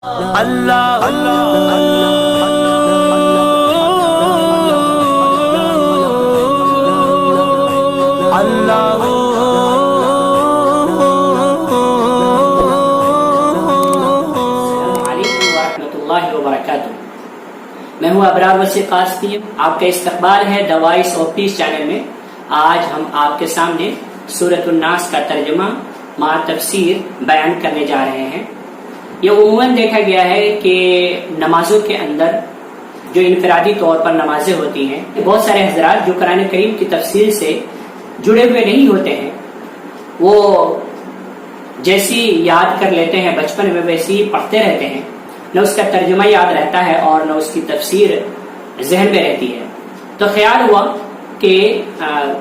اللہ اللہ اللہ وبرکاتہ۔ میں ہوں ابرار وسیع قاسمی، آپ کا استقبال ہے the voice of peace channel میں۔ آج ہم آپ کے سامنے سورۃ الناس کا ترجمہ مع تفسیر بیان کرنے جا رہے ہیں۔ یہ عموماً دیکھا گیا ہے کہ نمازوں کے اندر جو انفرادی طور پر نمازیں ہوتی ہیں، بہت سارے حضرات جو قرآن کریم کی تفسیر سے جڑے ہوئے نہیں ہوتے ہیں، وہ جیسی یاد کر لیتے ہیں بچپن میں ویسی ہی پڑھتے رہتے ہیں، نہ اس کا ترجمہ یاد رہتا ہے اور نہ اس کی تفسیر ذہن میں رہتی ہے۔ تو خیال ہوا کہ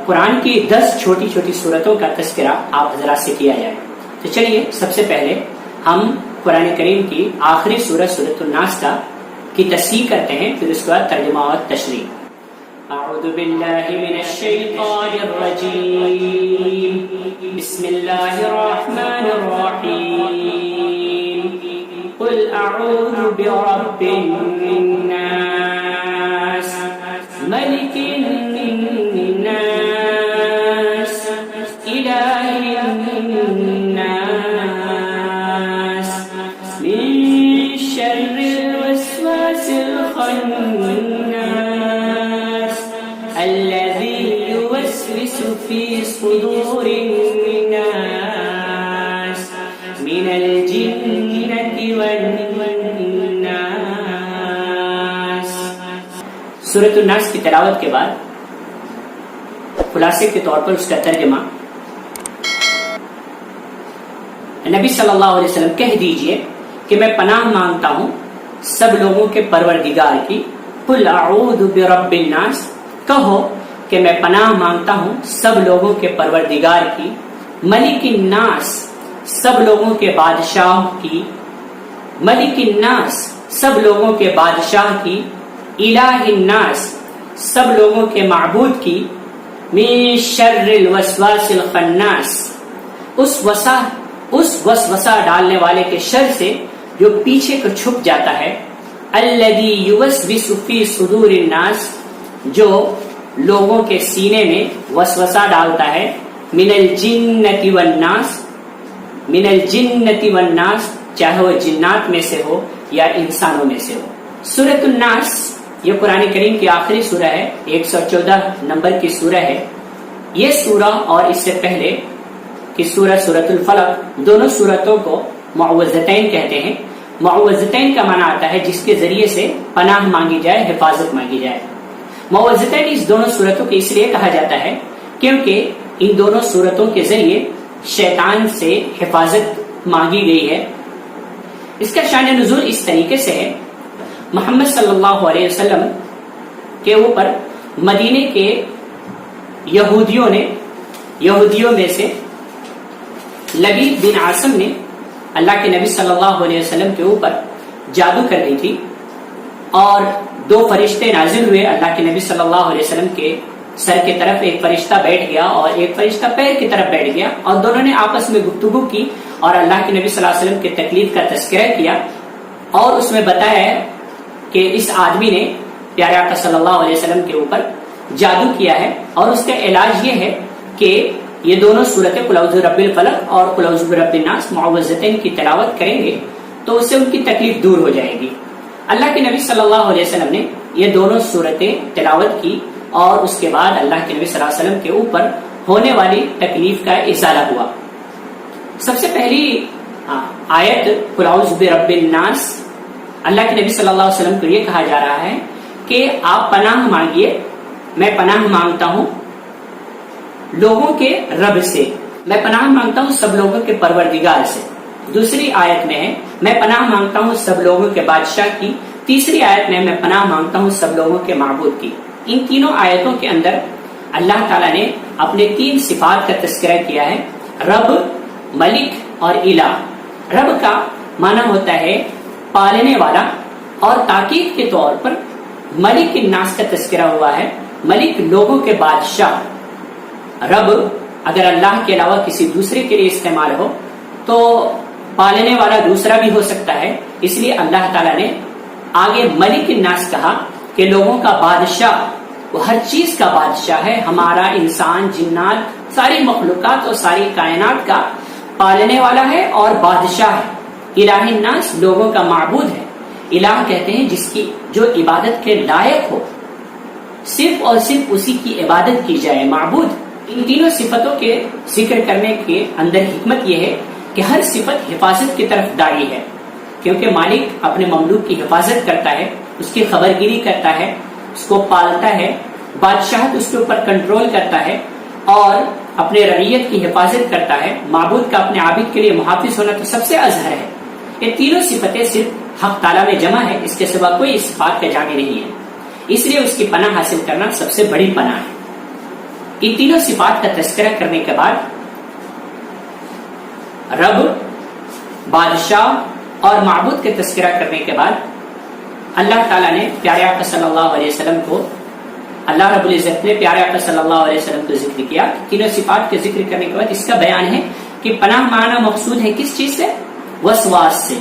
قرآن کی 10 چھوٹی چھوٹی سورتوں کا تذکرہ آپ حضرات سے کیا جائے۔ تو چلیے سب سے پہلے ہم قرآن کریم کی آخری سورۃ سورۃ الناس کی تصحیح کرتے ہیں، پھر اس کے بعد ترجمہ اور تشریح۔ اعوذ باللہ من الشیطان الرجیم، بسم اللہ الرحمن الرحیم، قل اعوذ برب الناس، ملک الناس، الہ الناس، من شر الوسواس الخناس، الذي يوسوس في صدور الناس، من الجنة والناس۔ سورۃ الناس کی تلاوت کے بعد خلاصے کے طور پر اس کا ترجمہ، نبی صلی اللہ علیہ وسلم کہہ دیجئے کہ میں پناہ مانگتا ہوں سب لوگوں کے پروردگار کی۔ قل اعوذ برب الناس، کہو کہ میں پناہ مانگتا ہوں سب لوگوں کے پروردگار کی، ملک الناس، سب لوگوں کے بادشاہ کی، ملک الناس، سب لوگوں کے بادشاہ کی، الہ الناس، سب لوگوں کے معبود کی، من شر الوسواس الخناس، اس وسوسہ ڈالنے والے کے شر سے جو پیچھے کو چھپ جاتا ہے، الذی یوسوس فی صدور الناس، جو لوگوں کے سینے میں وسوسہ ڈالتا ہے، من الجنۃ والناس، من الجنۃ والناس، چاہے وہ جنات میں سے ہو یا انسانوں میں سے ہو۔ سورۃ الناس یہ قرآن کریم کی آخری سورہ ہے، 114 نمبر کی سورہ ہے۔ یہ سورہ اور اس سے پہلے کی سورہ سورۃ الفلق، دونوں سورتوں کو معوذتین کہتے ہیں۔ معوذتین کا معنی آتا ہے جس کے ذریعے سے پناہ مانگی جائے، حفاظت مانگی جائے۔ معوذتین اس دونوں سورتوں کو اس لیے کہا جاتا ہے کیونکہ ان دونوں سورتوں کے ذریعے شیطان سے حفاظت مانگی گئی ہے۔ اس کا شان نزول اس طریقے سے ہے، محمد صلی اللہ علیہ وسلم کے اوپر مدینے کے یہودیوں میں سے لبید بن عاصم نے اللہ کے نبی صلی اللہ علیہ وسلم کے اوپر جادو کر دی تھی، اور 2 فرشتے نازل ہوئے اللہ کے نبی صلی اللہ علیہ وسلم کے سر کی طرف، ایک فرشتہ بیٹھ گیا اور ایک فرشتہ پیر کی طرف بیٹھ گیا، اور دونوں نے آپس میں گفتگو کی اور اللہ کے نبی صلی اللہ علیہ وسلم کی تکلیف کا تذکرہ کیا، اور اس میں بتایا کہ اس آدمی نے پیارے آقا صلی اللہ علیہ وسلم کے اوپر جادو کیا ہے، اور اس کا علاج یہ ہے کہ یہ دونوں سورتیں قل اعوذ برب الفلق اور قل اعوذ برب الناس معوذتین کی تلاوت کریں گے تو اس سے ان کی تکلیف دور ہو جائے گی۔ اللہ کے نبی صلی اللہ علیہ وسلم نے یہ دونوں سورتیں تلاوت کی، اور اس کے بعد اللہ کے نبی صلی اللہ علیہ وسلم کے اوپر ہونے والی تکلیف کا ازالہ ہوا۔ سب سے پہلی آیت قل اعوذ برب الناس، اللہ کے نبی صلی اللہ علیہ وسلم کو یہ کہا جا رہا ہے کہ آپ پناہ مانگیے، میں پناہ مانگتا ہوں لوگوں کے رب سے، میں پناہ مانگتا ہوں سب لوگوں کے پروردگار سے۔ دوسری آیت میں ہے میں پناہ مانگتا ہوں سب لوگوں کے بادشاہ کی، تیسری آیت میں پناہ مانگتا ہوں سب لوگوں کے معبود کی۔ ان تینوں آیتوں کے اندر اللہ تعالیٰ نے اپنے 3 صفات کا تذکرہ کیا ہے، رب، ملک اور الہ۔ رب کا معنی ہوتا ہے پالنے والا، اور تاکید کے طور پر ملک الناس کا تذکرہ ہوا ہے، ملک لوگوں کے بادشاہ۔ رب اگر اللہ کے علاوہ کسی دوسرے کے لیے استعمال ہو تو پالنے والا دوسرا بھی ہو سکتا ہے، اس لیے اللہ تعالیٰ نے آگے ملک الناس کہا کہ لوگوں کا بادشاہ، وہ ہر چیز کا بادشاہ ہے، ہمارا انسان، جنات، ساری مخلوقات اور ساری کائنات کا پالنے والا ہے اور بادشاہ ہے۔ الہ الناس، لوگوں کا معبود ہے۔ الہ کہتے ہیں جس کی جو عبادت کے لائق ہو، صرف اور صرف اسی کی عبادت کی جائے، معبود۔ ان تینوں صفتوں کے ذکر کرنے کے اندر حکمت یہ ہے کہ ہر صفت حفاظت کی طرف داعی ہے، کیونکہ مالک اپنے مملوک کی حفاظت کرتا ہے، اس کی خبرگیری کرتا ہے، اس کو پالتا ہے، بادشاہت اس کے اوپر کنٹرول کرتا ہے اور اپنے رعیت کی حفاظت کرتا ہے۔ معبود کا اپنے عابد کے لیے محافظ ہونا تو سب سے ازہر ہے۔ یہ تینوں صفتیں صرف حق تعالیٰ میں جمع ہے، اس کے سوا کوئی اس صفات کا جامع نہیں ہے، اس لیے اس کی پناہ حاصل کرنا سب سے بڑی پناہ ہے۔ ان تینوں صفات کا تذکرہ کرنے کے بعد رب، بادشاہ اور معبود کے تذکرہ کرنے کے بعد اللہ تعالیٰ نے پیارے آقا صلی اللہ علیہ وسلم کو، اللہ رب العزت نے پیارے آقا صلی اللہ علیہ وسلم کو ذکر کیا۔ تینوں صفات کے ذکر کرنے کے بعد اس کا بیان ہے کہ پناہ معنی مقصود ہے کس چیز سے؟ وسواس سے۔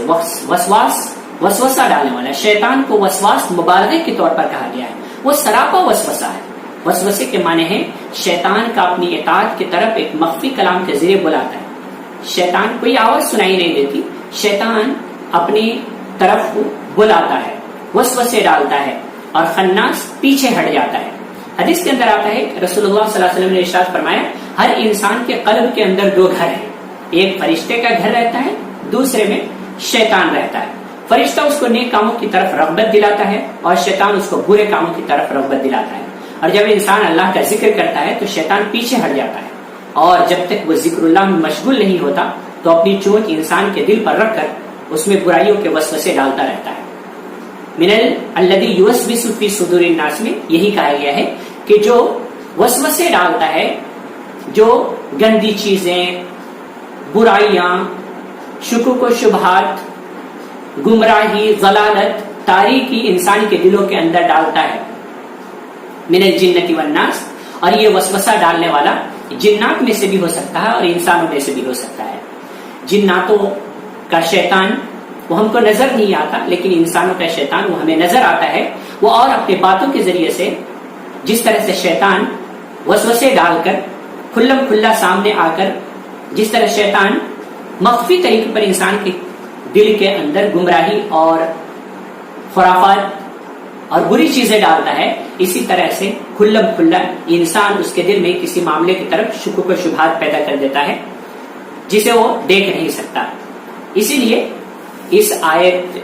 وسوسہ ڈالنے والا، شیطان کو وسواس مبالغے کے طور پر کہا گیا ہے، وہ سراپا وسوسہ ہے۔ وسوسے کے معنی ہے شیطان کا اپنی اطاعت کی طرف ایک مخفی کلام کے ذریعے بلاتا ہے۔ شیطان کوئی آواز سنائی نہیں دیتی، شیطان اپنی طرف بلاتا ہے، وسوسے ڈالتا ہے اور خناس پیچھے ہٹ جاتا ہے۔ حدیث کے اندر آتا ہے کہ رسول اللہ صلی اللہ علیہ وسلم نے ارشاد فرمایا، ہر انسان کے قلب کے اندر دو گھر ہیں، ایک فرشتے کا گھر رہتا ہے، دوسرے میں شیطان رہتا ہے۔ فرشتہ اس کو نیک کاموں کی طرف رغبت دلاتا ہے اور شیطان اس کو برے کاموں کی طرف رغبت دلاتا ہے۔ اور جب انسان اللہ کا ذکر کرتا ہے تو شیطان پیچھے ہٹ جاتا ہے، اور جب تک وہ ذکر اللہ میں مشغول نہیں ہوتا تو اپنی چونچ انسان کے دل پر رکھ کر اس میں برائیوں کے وسوسے ڈالتا رہتا ہے۔ من الذی یوسوس فی صدور الناس میں یہی کہا گیا ہے کہ جو وسوسے ڈالتا ہے، جو گندی چیزیں، برائیاں، شکوک و شبہات، گمراہی، ضلالت، تاریکی انسان کے دلوں کے اندر ڈالتا ہے، من الجنۃ والناس، اور یہ وسوسہ ڈالنے والا جنات میں سے بھی ہو سکتا ہے اور انسانوں میں سے بھی ہو سکتا ہے۔ جناتوں کا شیطان وہ ہم کو نظر نہیں آتا، لیکن انسانوں کا شیطان وہ ہمیں نظر آتا ہے۔ وہ اور اپنے باتوں کے ذریعے سے، جس طرح سے شیطان وسوسے ڈال کر کھلم کھلا سامنے آ کر، جس طرح شیطان مخفی طریقے پر انسان کے دل کے اندر گمراہی اور خرافات اور بری چیزیں ڈالتا ہے، اسی طرح سے کھلم کھلا انسان اس کے دل میں کسی معاملے کی طرف شکوک و شبہات پیدا کر دیتا ہے جسے وہ دیکھ نہیں سکتا۔ اسی لیے اس آیت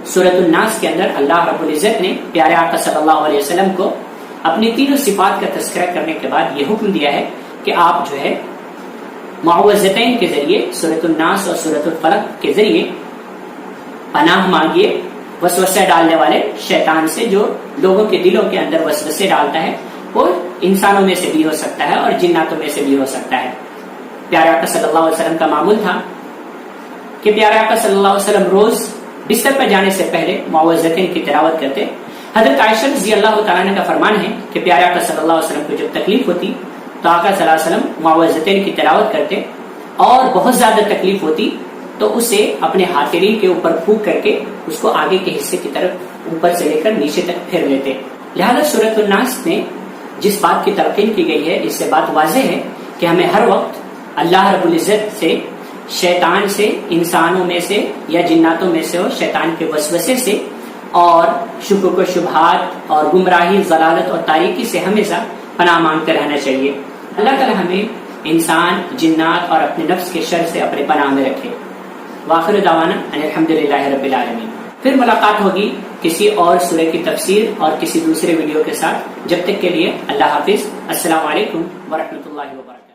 سورۃ الناس کے اندر اللہ رب العزت نے پیارے آقا صلی اللہ علیہ وسلم کو اپنی تینوں صفات کا تذکرہ کرنے کے بعد یہ حکم دیا ہے کہ آپ جو ہے معوذتین کے ذریعے، سورۃ الناس اور سورۃ الفلق کے ذریعے پناہ مانگیے وسوسہ ڈالنے والے شیطان سے، جو لوگوں کے دلوں کے اندر وسوسے ڈالتا ہے۔ وہ انسانوں میں سے بھی ہو سکتا ہے اور جناتوں میں سے بھی ہو سکتا ہے۔ پیارے آقا صلی اللہ علیہ وسلم کا معمول تھا کہ پیارے آقا صلی اللہ علیہ وسلم روز بستر پر جانے سے پہلے معوذتین کی تلاوت کرتے۔ حضرت عائشہ رضی اللہ تعالیٰ عنہ کا فرمان ہے کہ پیارے آقا صلی اللہ علیہ وسلم کو جب تکلیف ہوتی تو آقا صلی اللہ علیہ وسلم معوذتین کی تلاوت کرتے، اور بہت زیادہ تکلیف ہوتی تو اسے اپنے ہاتھیلی کے اوپر پھونک کر کے اس کو آگے کے حصے کی طرف اوپر سے لے کر نیچے تک پھیر لیتے۔ لہذا سورۃ الناس میں جس بات کی تلقین کی گئی ہے، اس سے بات واضح ہے کہ ہمیں ہر وقت اللہ رب العزت سے، شیطان سے، انسانوں میں سے یا جناتوں میں سے ہو، شیطان کے وسوسے سے اور شکوک و شبہات اور گمراہی، ضلالت اور تاریکی سے ہمیشہ پناہ مانگتے رہنا چاہیے۔ اللہ تعالی ہمیں انسان، جنات اور اپنے نفس کے شر سے اپنے پناہ میں رکھے۔ وآخر دعوانا ان الحمدللہ رب العالمین۔ پھر ملاقات ہوگی کسی اور سورہ کی تفسیر اور کسی دوسرے ویڈیو کے ساتھ۔ جب تک کے لیے اللہ حافظ، السلام علیکم ورحمۃ اللہ وبرکاتہ۔